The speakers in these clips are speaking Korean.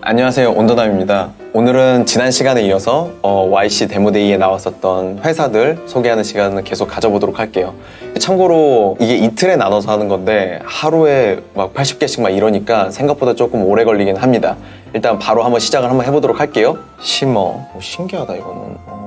안녕하세요, 온더남입니다. 오늘은 지난 시간에 이어서 YC 데모데이에 나왔었던 회사들 소개하는 시간을 계속 가져보도록 할게요. 참고로 이게 이틀에 나눠서 하는 건데 하루에 막 80개씩 막 이러니까 생각보다 조금 오래 걸리긴 합니다. 일단 바로 한번 시작을 한번 해보도록 할게요. 시머, 신기하다 이거는.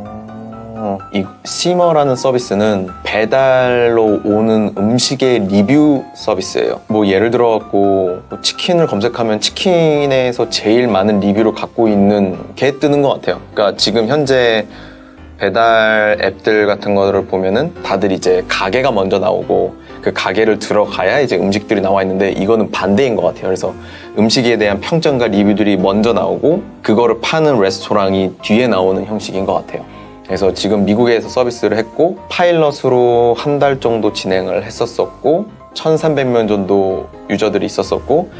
이 시머라는 서비스는 배달로 오는 음식의 리뷰 서비스예요. 뭐 예를 들어갖고 치킨을 검색하면 치킨에서 제일 많은 리뷰를 갖고 있는 게 뜨는 것 같아요. 그러니까 지금 현재 배달 앱들 같은 거를 보면은 다들 이제 가게가 먼저 나오고 그 가게를 들어가야 이제 음식들이 나와 있는데 이거는 반대인 것 같아요. 그래서 음식에 대한 평점과 리뷰들이 먼저 나오고 그거를 파는 레스토랑이 뒤에 나오는 형식인 것 같아요. 그래서 지금 미국에서 서비스를 했고 파일럿으로 한 달 정도 진행을 했었었고 1,300명 정도 유저들이 있었었고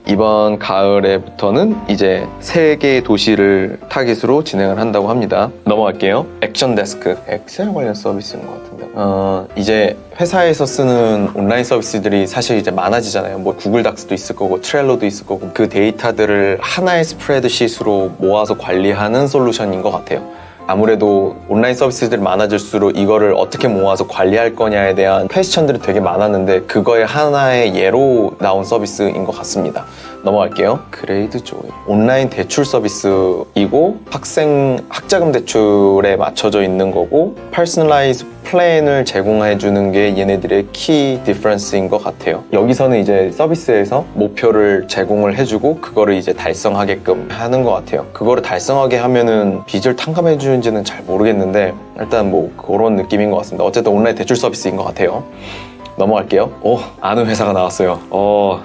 이번 가을에부터는 이제 3개의 도시를 타깃으로 진행을 한다고 합니다. 넘어갈게요. 액션 데스크, 엑셀 관련 서비스인 것 같은데 이제 회사에서 쓰는 온라인 서비스들이 사실 이제 많아지잖아요. 뭐 구글 닥스도 있을 거고 트렐로도 있을 거고 그 데이터들을 하나의 스프레드시트로 모아서 관리하는 솔루션인 것 같아요. 아무래도 온라인 서비스들이 많아질수록 이거를 어떻게 모아서 관리할 거냐에 대한 퀘스천들이 되게 많았는데 그거의 하나의 예로 나온 서비스인 것 같습니다. 넘어갈게요. 그레이드 조이, 온라인 대출 서비스이고 학자금 대출에 맞춰져 있는 거고 퍼스널라이즈 플랜을 제공해 주는 게 얘네들의 키 디퍼런스인 것 같아요. 여기서는 이제 서비스에서 목표를 제공을 해주고 그거를 이제 달성하게끔 하는 것 같아요. 그거를 달성하게 하면은 빚을 탕감해 주는지는 잘 모르겠는데 일단 뭐 그런 느낌인 것 같습니다. 어쨌든 온라인 대출 서비스인 것 같아요. 넘어갈게요. 아는 회사가 나왔어요.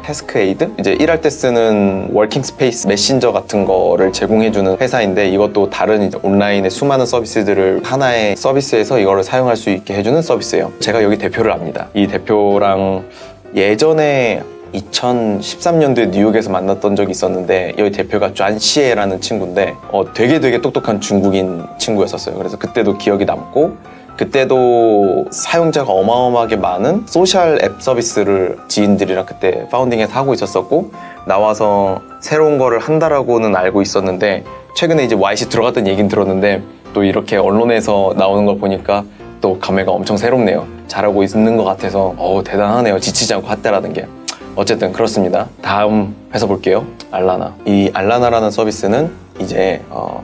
태스크에이드? 이제 일할 때 쓰는 워킹 스페이스 메신저 같은 거를 제공해주는 회사인데 이것도 다른 이제 온라인의 수많은 서비스들을 하나의 서비스에서 이거를 사용할 수 있게 해주는 서비스예요. 제가 여기 대표를 압니다. 이 대표랑 예전에 2013년도에 뉴욕에서 만났던 적이 있었는데 여기 대표가 쟈시에라는 친구인데 되게 똑똑한 중국인 친구였었어요. 그래서 그때도 기억이 남고 그때도 사용자가 어마어마하게 많은 소셜 앱 서비스를 지인들이랑 그때 파운딩해서 하고 있었었고 나와서 새로운 거를 한다라고는 알고 있었는데 최근에 이제 YC 들어갔던 얘기는 들었는데 또 이렇게 언론에서 나오는 걸 보니까 또 감회가 엄청 새롭네요. 잘하고 있는 것 같아서 대단하네요. 지치지 않고 핫대라는 게. 어쨌든 그렇습니다. 다음 회사 볼게요. 알라나. 이 알라나라는 서비스는 이제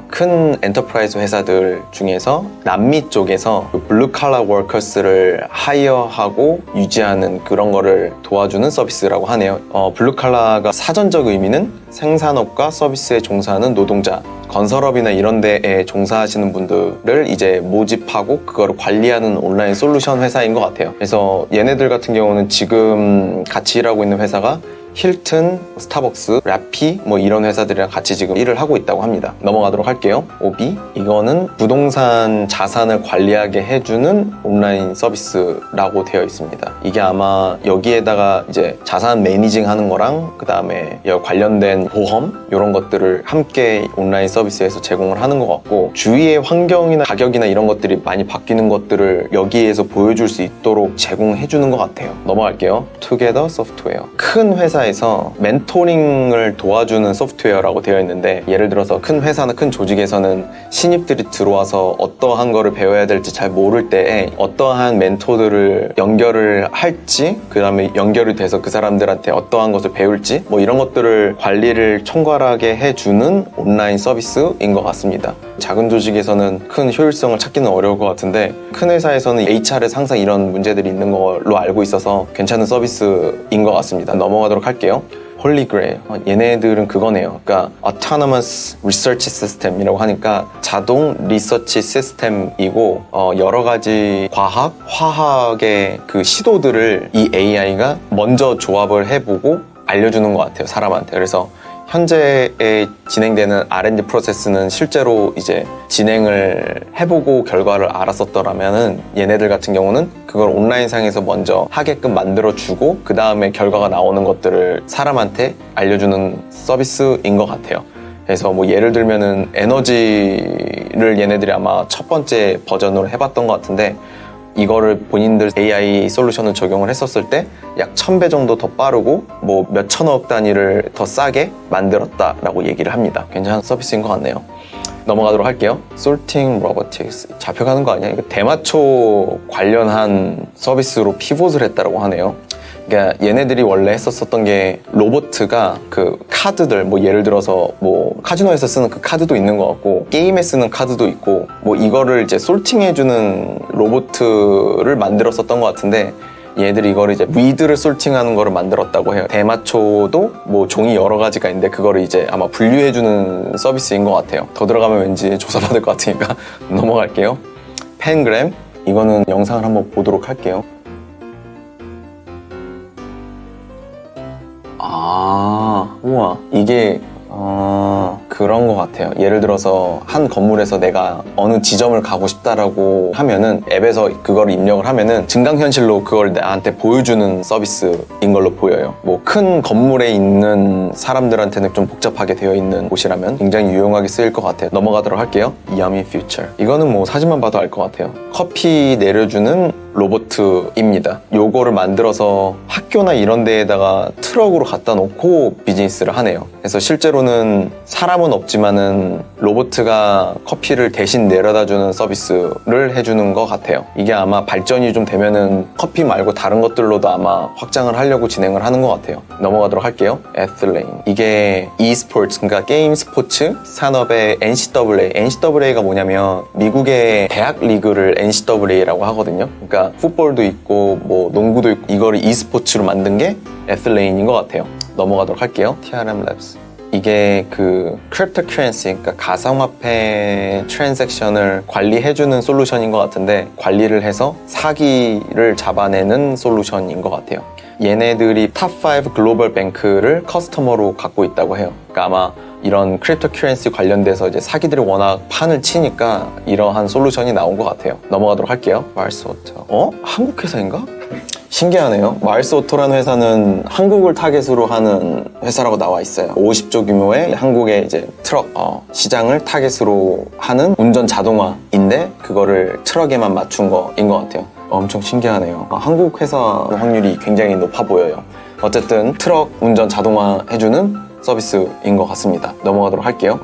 큰 엔터프라이즈 회사들 중에서 남미 쪽에서 블루 칼라 워커스를 하이어하고 유지하는 그런 거를 도와주는 서비스라고 하네요. 블루 칼라가 사전적 의미는 생산업과 서비스에 종사하는 노동자, 건설업이나 이런 데에 종사하시는 분들을 이제 모집하고 그거를 관리하는 온라인 솔루션 회사인 것 같아요. 그래서 얘네들 같은 경우는 지금 같이 일하고 있는 회사가 힐튼, 스타벅스, 라피 뭐 이런 회사들이랑 같이 지금 일을 하고 있다고 합니다. 넘어가도록 할게요. 오비, 이거는 부동산 자산을 관리하게 해주는 온라인 서비스라고 되어 있습니다. 이게 아마 여기에다가 이제 자산 매니징 하는 거랑 그 다음에 관련된 보험 이런 것들을 함께 온라인 서비스에서 제공을 하는 것 같고 주위의 환경이나 가격이나 이런 것들이 많이 바뀌는 것들을 여기에서 보여줄 수 있도록 제공해 주는 것 같아요. 넘어갈게요. 투게더 소프트웨어, 큰 회사 에서 멘토링을 도와주는 소프트웨어라고 되어 있는데 예를 들어서 큰 회사나 큰 조직에서는 신입들이 들어와서 어떠한 거를 배워야 될지 잘 모를 때에 어떠한 멘토들을 연결을 할지 그 다음에 연결이 돼서 그 사람들한테 어떠한 것을 배울지 뭐 이런 것들을 관리를 총괄하게 해주는 온라인 서비스인 것 같습니다. 작은 조직에서는 큰 효율성을 찾기는 어려울 것 같은데 큰 회사에서는 HR에서 항상 이런 문제들이 있는 걸로 알고 있어서 괜찮은 서비스인 것 같습니다. 넘어가도록 할게요. 홀리 그레일, 얘네들은 그거네요. 그러니까 Autonomous Research System이라고 하니까 자동 리서치 시스템이고 여러 가지 과학, 화학의 그 시도들을 이 AI가 먼저 조합을 해보고 알려주는 것 같아요, 사람한테. 그래서 현재에 진행되는 R&D 프로세스는 실제로 이제 진행을 해보고 결과를 알았었더라면은 얘네들 같은 경우는 그걸 온라인상에서 먼저 하게끔 만들어주고 그 다음에 결과가 나오는 것들을 사람한테 알려주는 서비스인 것 같아요. 그래서 뭐 예를 들면은 에너지를 얘네들이 아마 첫 번째 버전으로 해봤던 것 같은데 이거를 본인들 AI 솔루션을 적용을 했었을 때 약 1000배 정도 더 빠르고 뭐 몇천억 단위를 더 싸게 만들었다라고 얘기를 합니다. 괜찮은 서비스인 것 같네요. 넘어가도록 할게요. Sorting Robotics. 잡혀가는 거 아니야? 이거 대마초 관련한 서비스로 피봇을 했다고 하네요. 그러니까 얘네들이 원래 했었던 게 로보트가 그 카드들 뭐 예를 들어서 뭐 카지노에서 쓰는 그 카드도 있는 것 같고 게임에 쓰는 카드도 있고 뭐 이거를 이제 솔팅해주는 로보트를 만들었었던 것 같은데 얘들이 이거를 이제 위드를 솔팅하는 거를 만들었다고 해요. 대마초도 뭐 종이 여러 가지가 있는데 그거를 이제 아마 분류해주는 서비스인 것 같아요. 더 들어가면 왠지 조사받을 것 같으니까 넘어갈게요. 펜그램. 이거는 영상을 한번 보도록 할게요. 우와. 이게 그런 것 같아요. 예를 들어서 한 건물에서 내가 어느 지점을 가고 싶다라고 하면은 앱에서 그걸 입력을 하면은 증강현실로 그걸 나한테 보여주는 서비스인 걸로 보여요. 뭐 큰 건물에 있는 사람들한테는 좀 복잡하게 되어 있는 곳이라면 굉장히 유용하게 쓰일 것 같아요. 넘어가도록 할게요. Yummy Future. 이거는 뭐 사진만 봐도 알 것 같아요. 커피 내려주는 로보트입니다. 요거를 만들어서 학교나 이런 데에다가 트럭으로 갖다 놓고 비즈니스를 하네요. 그래서 실제로는 사람은 없지만은 로보트가 커피를 대신 내려다주는 서비스를 해주는 것 같아요. 이게 아마 발전이 좀 되면은 커피 말고 다른 것들로도 아마 확장을 하려고 진행을 하는 것 같아요. 넘어가도록 할게요. 애틀레인. 이게 e스포츠, 그러니까 게임 스포츠 산업의 NCAA. NCAA가 뭐냐면 미국의 대학 리그를 NCAA라고 하거든요. 그러니까 풋볼도 있고 뭐 농구도 있고 이거를 e스포츠로 만든 게 애틀레인인 것 같아요. 넘어가도록 할게요. TRM Labs. 이게 그 크립토커런시, 그러니까 가상화폐 트랜잭션을 관리해주는 솔루션인 것 같은데 관리를 해서 사기를 잡아내는 솔루션인 것 같아요. 얘네들이 탑5 글로벌 뱅크를 커스터머로 갖고 있다고 해요. 그러니까 아마 이런 크립토커런시 관련돼서 이제 사기들이 워낙 판을 치니까 이러한 솔루션이 나온 것 같아요. 넘어가도록 할게요. 마르스오토. 한국 회사인가? 신기하네요. 마르스오토라는 회사는 한국을 타겟으로 하는 회사라고 나와 있어요. 50조 규모의 한국의 이제 트럭 시장을 타겟으로 하는 운전 자동화인데 그거를 트럭에만 맞춘 거인 것 같아요. 엄청 신기하네요. 한국 회사 확률이 굉장히 높아 보여요. 어쨌든 트럭 운전 자동화 해주는 서비스인 것 같습니다. 넘어가도록 할게요.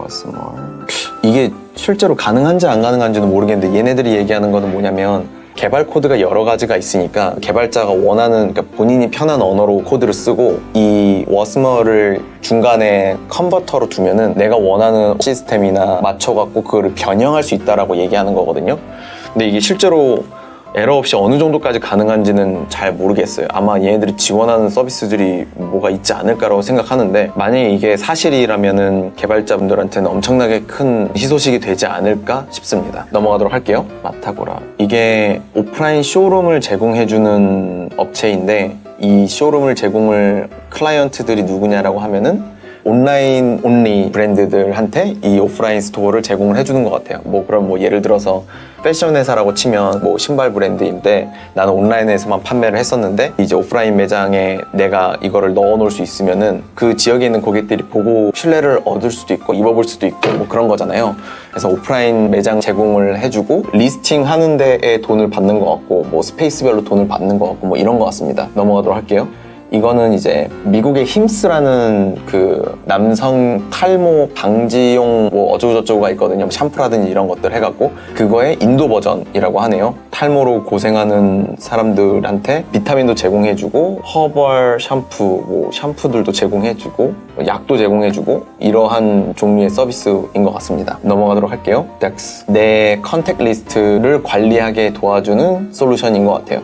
이게 실제로 가능한지 안 가능한지는 모르겠는데 얘네들이 얘기하는 거는 뭐냐면 개발 코드가 여러 가지가 있으니까 개발자가 원하는, 그러니까 본인이 편한 언어로 코드를 쓰고 이 워스머를 중간에 컨버터로 두면은 내가 원하는 시스템이나 맞춰갖고 그거를 변형할 수 있다라고 얘기하는 거거든요. 근데 이게 실제로 에러 없이 어느 정도까지 가능한지는 잘 모르겠어요. 아마 얘네들이 지원하는 서비스들이 뭐가 있지 않을까라고 생각하는데 만약에 이게 사실이라면은 개발자분들한테는 엄청나게 큰 희소식이 되지 않을까 싶습니다. 넘어가도록 할게요. 마타고라. 이게 오프라인 쇼룸을 제공해주는 업체인데 이 쇼룸을 제공을 클라이언트들이 누구냐라고 하면은 온라인 온리 브랜드들한테 이 오프라인 스토어를 제공을 해주는 것 같아요. 그럼 예를 들어서 패션 회사라고 치면 신발 브랜드인데 나는 온라인에서만 판매를 했었는데 이제 오프라인 매장에 내가 이거를 넣어 놓을 수 있으면은 그 지역에 있는 고객들이 보고 신뢰를 얻을 수도 있고 입어볼 수도 있고 그런 거잖아요. 그래서 오프라인 매장 제공을 해주고 리스팅 하는 데에 돈을 받는 것 같고 스페이스별로 돈을 받는 것 같고 이런 것 같습니다. 넘어가도록 할게요. 이거는 이제 미국의 힘스라는 그 남성 탈모 방지용 어쩌고저쩌고가 있거든요. 샴푸라든지 이런 것들 해갖고 그거의 인도 버전이라고 하네요. 탈모로 고생하는 사람들한테 비타민도 제공해주고 허벌 샴푸, 샴푸들도 제공해주고 약도 제공해주고 이러한 종류의 서비스인 것 같습니다. 넘어가도록 할게요. 덱스. 내 컨택 리스트를 관리하게 도와주는 솔루션인 것 같아요.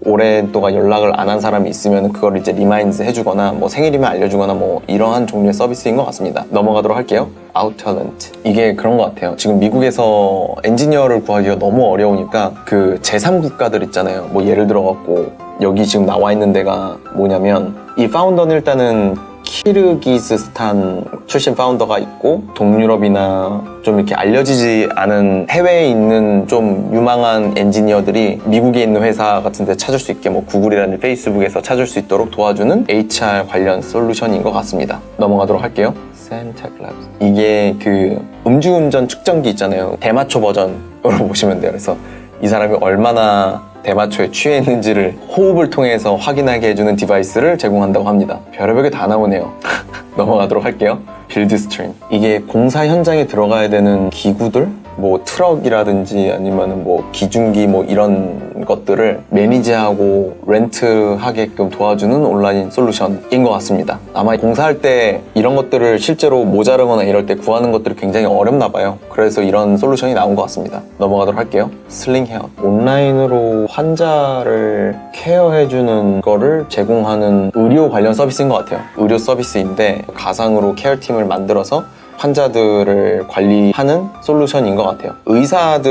오랫동안 연락을 안 한 사람이 있으면 그걸 이제 리마인드 해주거나 생일이면 알려주거나 이러한 종류의 서비스인 것 같습니다. 넘어가도록 할게요. 아웃탤런트. 이게 그런 것 같아요. 지금 미국에서 엔지니어를 구하기가 너무 어려우니까 그 제3국가들 있잖아요. 예를 들어갖고 여기 지금 나와 있는 데가 뭐냐면 이 파운더는 일단은 키르기스스탄 출신 파운더가 있고 동유럽이나 좀 이렇게 알려지지 않은 해외에 있는 좀 유망한 엔지니어들이 미국에 있는 회사 같은 데 찾을 수 있게 구글이라는 페이스북에서 찾을 수 있도록 도와주는 HR 관련 솔루션인 것 같습니다. 넘어가도록 할게요. 샌텍랩스. 이게 그 음주운전 측정기 있잖아요. 대마초 버전으로 보시면 돼요. 그래서 이 사람이 얼마나 대마초에 취해 있는지를 호흡을 통해서 확인하게 해주는 디바이스를 제공한다고 합니다. 별의별 게 다 나오네요. 넘어가도록 할게요. 빌드 스트림. 이게 공사 현장에 들어가야 되는 기구들? 뭐 트럭이라든지 아니면 뭐 기중기 뭐 이런 것들을 매니지하고 렌트하게끔 도와주는 온라인 솔루션인 것 같습니다. 아마 공사할 때 이런 것들을 실제로 모자르거나 이럴 때 구하는 것들이 굉장히 어렵나 봐요. 그래서 이런 솔루션이 나온 것 같습니다. 넘어가도록 할게요. 슬링 헤어. 온라인으로 환자를 케어해주는 거를 제공하는 의료 관련 서비스인 것 같아요. 의료 서비스인데 가상으로 케어팀을 만들어서 환자들을 관리하는 솔루션인 것 같아요. 의사들이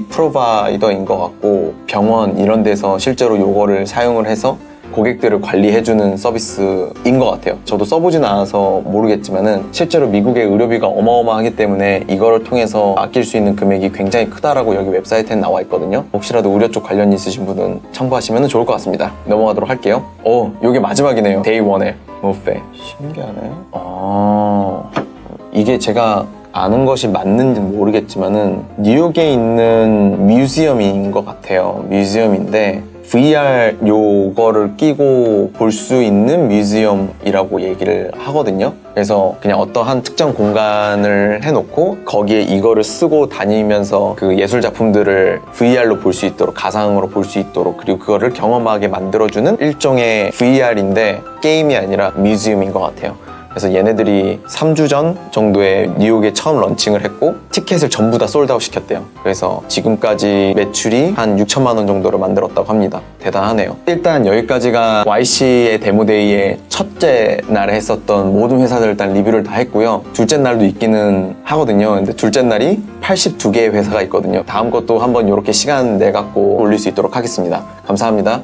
프로바이더인 것 같고 병원 이런 데서 실제로 요거를 사용을 해서 고객들을 관리해주는 서비스인 것 같아요. 저도 써보진 않아서 모르겠지만은 실제로 미국의 의료비가 어마어마하기 때문에 이거를 통해서 아낄 수 있는 금액이 굉장히 크다라고 여기 웹사이트에 나와 있거든요. 혹시라도 의료 쪽 관련 있으신 분은 참고하시면 좋을 것 같습니다. 넘어가도록 할게요. 요게 마지막이네요. 데이 1에 모페. 신기하네. 이게 제가 아는 것이 맞는지는 모르겠지만은 뉴욕에 있는 뮤지엄인 것 같아요. 뮤지엄인데 VR 요거를 끼고 볼 수 있는 뮤지엄이라고 얘기를 하거든요. 그래서 그냥 어떠한 특정 공간을 해놓고 거기에 이거를 쓰고 다니면서 그 예술 작품들을 VR로 볼 수 있도록, 가상으로 볼 수 있도록, 그리고 그거를 경험하게 만들어주는 일종의 VR인데 게임이 아니라 뮤지엄인 것 같아요. 그래서 얘네들이 3주 전 정도에 뉴욕에 처음 런칭을 했고 티켓을 전부 다 솔드아웃 시켰대요. 그래서 지금까지 매출이 한 6천만 원 정도를 만들었다고 합니다. 대단하네요. 일단 여기까지가 YC의 데모데이의 첫째 날에 했었던 모든 회사들 일단 리뷰를 다 했고요. 둘째 날도 있기는 하거든요. 근데 둘째 날이 82개의 회사가 있거든요. 다음 것도 한번 이렇게 시간 내갖고 올릴 수 있도록 하겠습니다. 감사합니다.